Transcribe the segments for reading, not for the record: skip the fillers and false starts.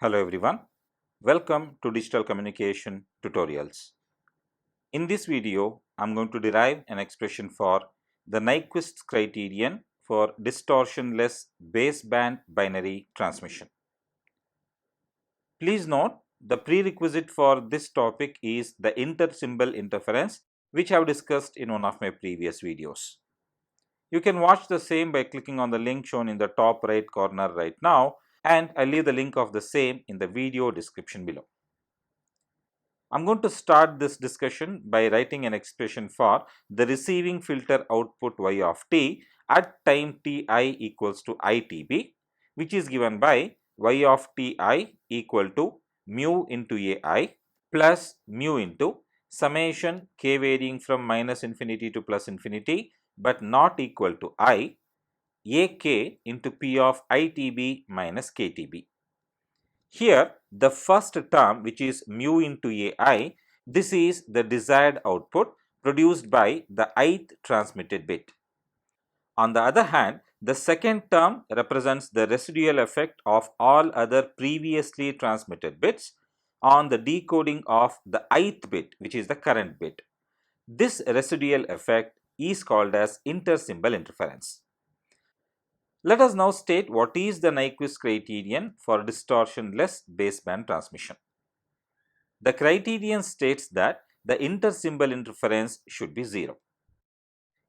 Hello everyone, welcome to Digital Communication Tutorials. In this video, I am going to derive an expression for the Nyquist criterion for distortionless baseband binary transmission. Please note, the prerequisite for this topic is the inter-symbol interference, which I have discussed in one of my previous videos. You can watch the same by clicking on the link shown in the top right corner right now, and I'll leave the link of the same in the video description below. I'm going to start this discussion by writing an expression for the receiving filter output y of t at time ti equals to itb, which is given by y of ti equal to mu into ai plus mu into summation k varying from minus infinity to plus infinity but not equal to I ak into p of itb minus ktb. Here the first term, which is mu into ai, this is the desired output produced by the ith transmitted bit. On the other hand, the second term represents the residual effect of all other previously transmitted bits on the decoding of the ith bit, which is the current bit. This residual effect is called as inter-symbol interference. Let us now state what is the Nyquist criterion for distortionless baseband transmission. The criterion states that the inter-symbol interference should be 0.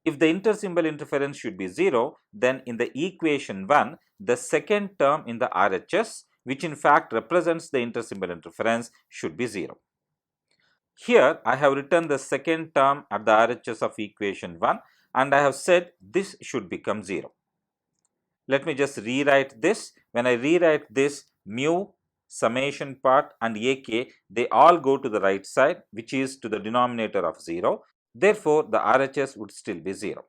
If the inter-symbol interference should be 0, then in the equation 1, the second term in the RHS, which in fact represents the inter-symbol interference, should be 0. Here I have written the second term at the RHS of equation 1 and I have said this should become 0. Let me just rewrite this. When I rewrite this, mu, summation part and ak, they all go to the right side, which is to the denominator of 0. Therefore, the RHS would still be 0.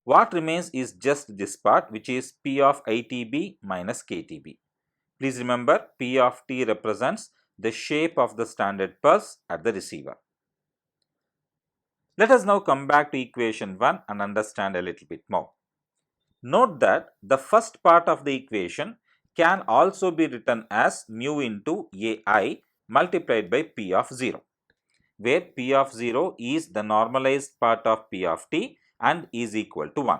What remains is just this part, which is p of itb minus ktb. Please remember, p of t represents the shape of the standard pulse at the receiver. Let us now come back to equation 1 and understand a little bit more. Note that the first part of the equation can also be written as mu into ai multiplied by p of 0, where p of 0 is the normalized part of p of t and is equal to 1.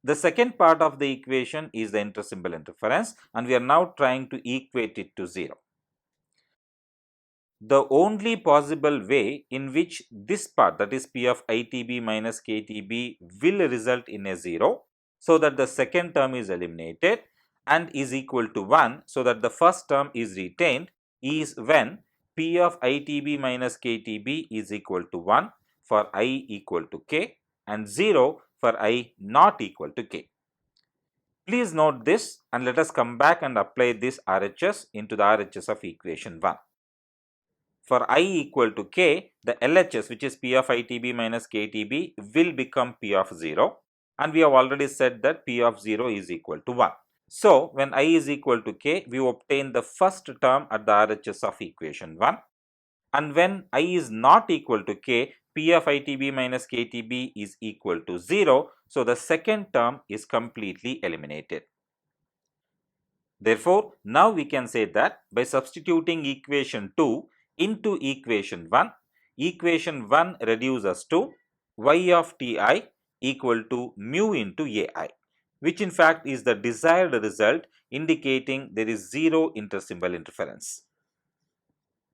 The second part of the equation is the inter-symbol interference and we are now trying to equate it to 0. The only possible way in which this part, that is p of itb minus ktb, will result in a 0 so that the second term is eliminated and is equal to 1 so that the first term is retained is when p of itb minus ktb is equal to 1 for I equal to k and 0 for I not equal to k. Please note this and let us come back and apply this RHS into the RHS of equation 1. For I equal to k, the LHS, which is p of itb minus ktb, will become p of 0 and we have already said that p of 0 is equal to 1. So, when I is equal to k, we obtain the first term at the RHS of equation 1, and when I is not equal to k, p of itb minus ktb is equal to 0, so the second term is completely eliminated. Therefore, now we can say that by substituting equation 2 into equation 1 reduces to y of ti equal to mu into ai, which in fact is the desired result, indicating there is 0 inter-symbol interference.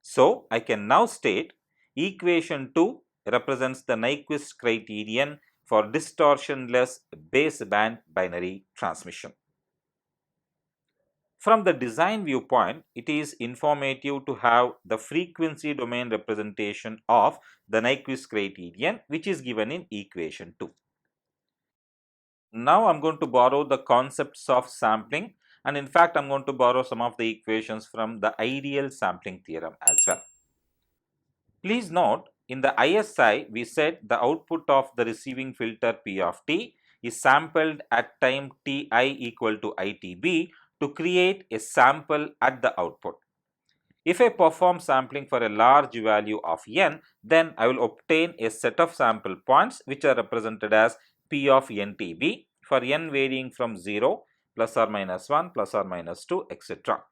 So, I can now state equation 2 represents the Nyquist criterion for distortionless baseband binary transmission. From the design viewpoint, it is informative to have the frequency domain representation of the Nyquist criterion, which is given in equation 2. Now I am going to borrow the concepts of sampling, and in fact I am going to borrow some of the equations from the ideal sampling theorem as well. Please note, in the ISI we said the output of the receiving filter p of t is sampled at time ti equal to itb to create a sample at the output. If I perform sampling for a large value of n, then I will obtain a set of sample points which are represented as p of ntb for n varying from 0, plus or minus 1, plus or minus 2, etc.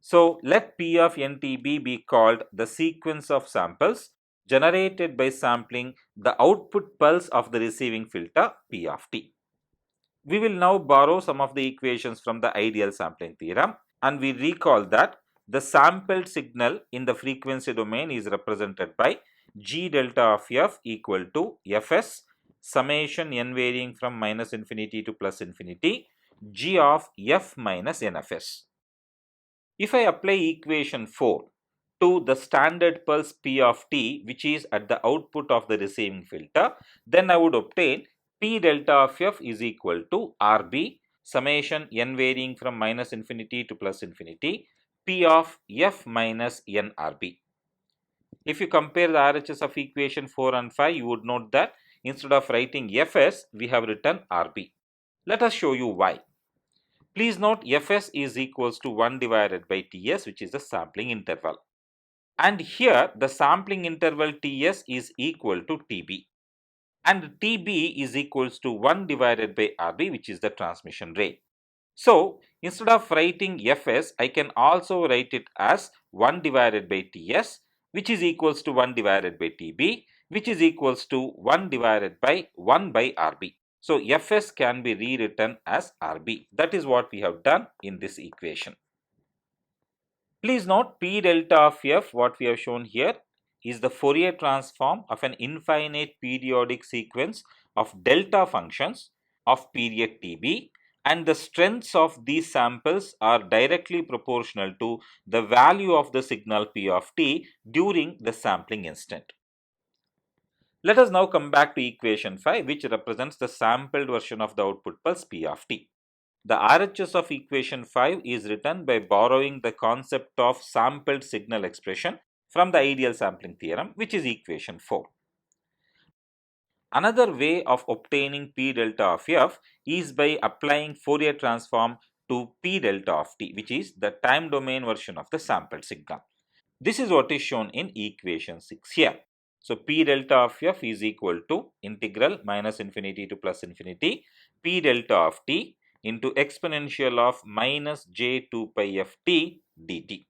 So let P of NTB be called the sequence of samples generated by sampling the output pulse of the receiving filter P of T. We will now borrow some of the equations from the ideal sampling theorem, and we recall that the sampled signal in the frequency domain is represented by G delta of f equal to Fs summation n varying from minus infinity to plus infinity G of f minus nfs. If I apply equation 4 to the standard pulse P of t, which is at the output of the receiving filter, then I would obtain P delta of f is equal to Rb summation n varying from minus infinity to plus infinity P of f minus nRb. If you compare the RHS of equation 4 and 5, you would note that instead of writing Fs, we have written Rb. Let us show you why. Please note Fs is equals to 1 divided by Ts, which is the sampling interval. And here the sampling interval Ts is equal to Tb. And Tb is equals to 1 divided by Rb, which is the transmission rate. So instead of writing Fs, I can also write it as 1 divided by Ts, which is equals to 1 divided by Tb, which is equals to 1 divided by 1 by Rb. So Fs can be rewritten as Rb. That is what we have done in this equation. Please note P delta of f, what we have shown here, is the Fourier transform of an infinite periodic sequence of delta functions of period Tb, and the strengths of these samples are directly proportional to the value of the signal P of t during the sampling instant. Let us now come back to equation 5, which represents the sampled version of the output pulse P of t. The RHS of equation 5 is written by borrowing the concept of sampled signal expression from the ideal sampling theorem, which is equation 4. Another way of obtaining P delta of f is by applying Fourier transform to P delta of t, which is the time domain version of the sampled signal. This is what is shown in equation 6 here. So P delta of f is equal to integral minus infinity to plus infinity P delta of t into exponential of minus j2 pi f t dt.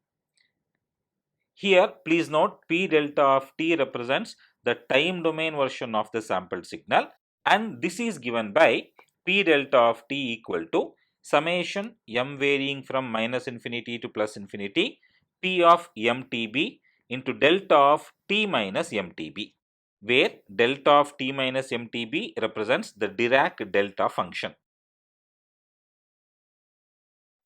Here please note P delta of t represents the time domain version of the sampled signal, and this is given by P delta of t equal to summation m varying from minus infinity to plus infinity P of mtb into delta of t minus mtb, where delta of t minus mtb represents the Dirac delta function.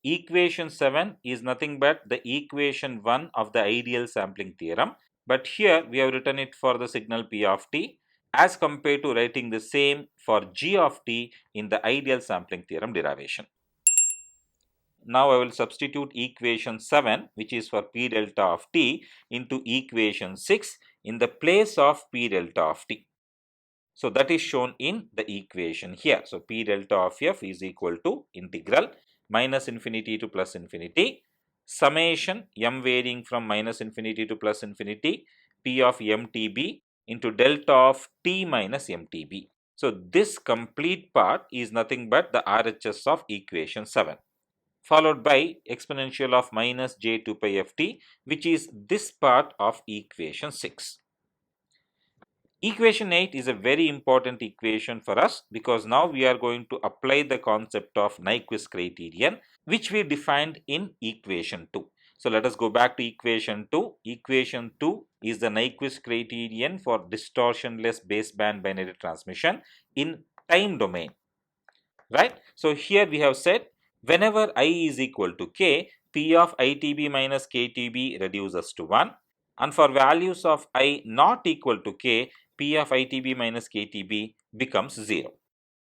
Equation 7 is nothing but the equation 1 of the ideal sampling theorem, but here we have written it for the signal P of t as compared to writing the same for G of t in the ideal sampling theorem derivation. Now I will substitute equation 7, which is for P delta of t, into equation 6 in the place of P delta of t. So that is shown in the equation here. So P delta of f is equal to integral minus infinity to plus infinity summation m varying from minus infinity to plus infinity P of mtb into delta of t minus mtb. So this complete part is nothing but the RHS of equation 7, followed by exponential of minus j2 pi ft, which is this part of equation 6. Equation 8 is a very important equation for us because now we are going to apply the concept of Nyquist criterion, which we defined in equation 2. So let us go back to equation 2. Equation 2 is the Nyquist criterion for distortionless baseband binary transmission in time domain, right? So here we have said whenever I is equal to k, P of ITB minus KTB reduces to 1, and for values of I not equal to k, P of ITB minus KTB becomes 0.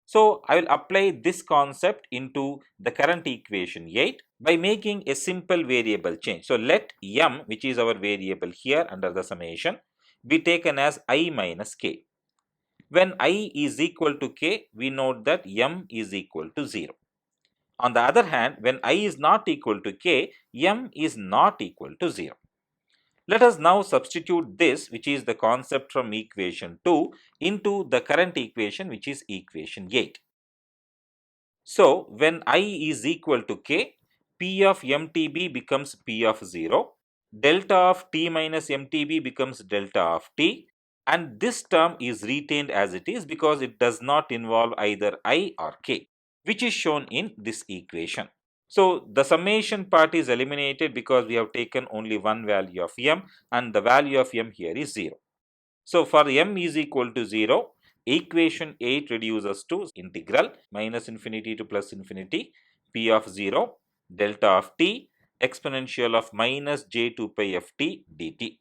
So I will apply this concept into the current equation 8 by making a simple variable change. So let m, which is our variable here under the summation, be taken as I minus k. When I is equal to k, we note that m is equal to 0. On the other hand, when I is not equal to k, m is not equal to 0. Let us now substitute this, which is the concept from equation 2, into the current equation, which is equation 8. So when I is equal to k, P of mTB becomes P of 0, delta of t minus mTB becomes delta of t, and this term is retained as it is because it does not involve either I or k, which is shown in this equation. So the summation part is eliminated because we have taken only one value of m, and the value of m here is 0. So for m is equal to 0, equation 8 reduces to integral minus infinity to plus infinity p of 0 delta of t exponential of minus j 2 pi f t dt.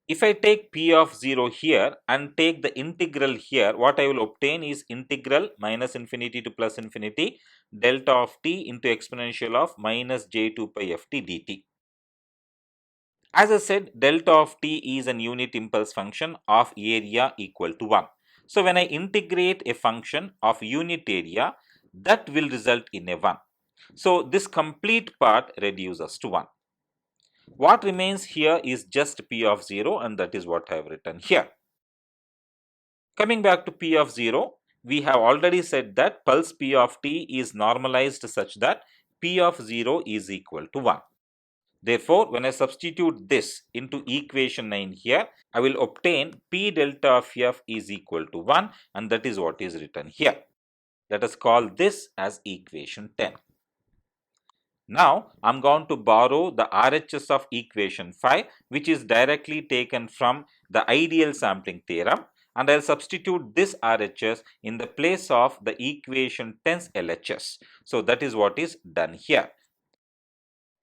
If I take p of 0 here and take the integral here, what I will obtain is integral minus infinity to plus infinity delta of t into exponential of minus j 2 pi f t dt. As I said, delta of t is an unit impulse function of area equal to 1. So when I integrate a function of unit area, that will result in a 1. So this complete part reduces to 1. What remains here is just p of 0, and that is what I have written here. Coming back to p of 0, we have already said that pulse p of t is normalized such that p of 0 is equal to 1. Therefore, when I substitute this into equation 9 here, I will obtain P delta of f is equal to 1, and that is what is written here. Let us call this as equation 10. Now, I am going to borrow the RHS of equation 5, which is directly taken from the ideal sampling theorem, and I will substitute this RHS in the place of the equation 10's LHS. So, that is what is done here.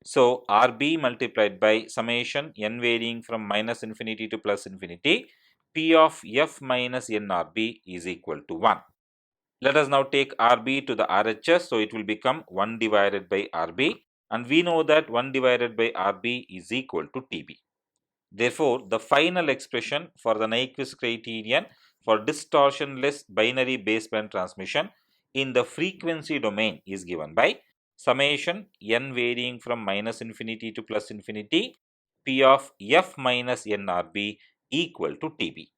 So, RB multiplied by summation n varying from minus infinity to plus infinity, P of f minus nRB is equal to 1. Let us now take RB to the RHS, so it will become 1 divided by RB, and we know that 1 divided by RB is equal to TB. Therefore, the final expression for the Nyquist criterion for distortionless binary baseband transmission in the frequency domain is given by summation n varying from minus infinity to plus infinity P of f minus nRB equal to TB.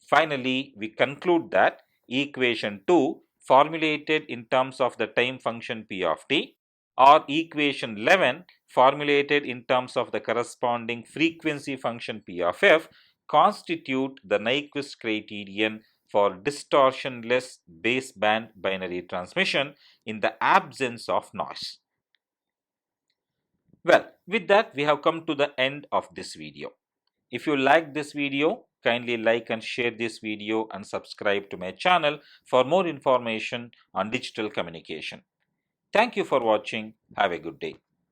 Finally, we conclude that equation 2 formulated in terms of the time function p of t or equation 11 formulated in terms of the corresponding frequency function p of f constitute the Nyquist criterion for distortionless baseband binary transmission in the absence of noise. Well, with that we have come to the end of this video. If you like this video, kindly like and share this video and subscribe to my channel for more information on digital communication. Thank you for watching. Have a good day.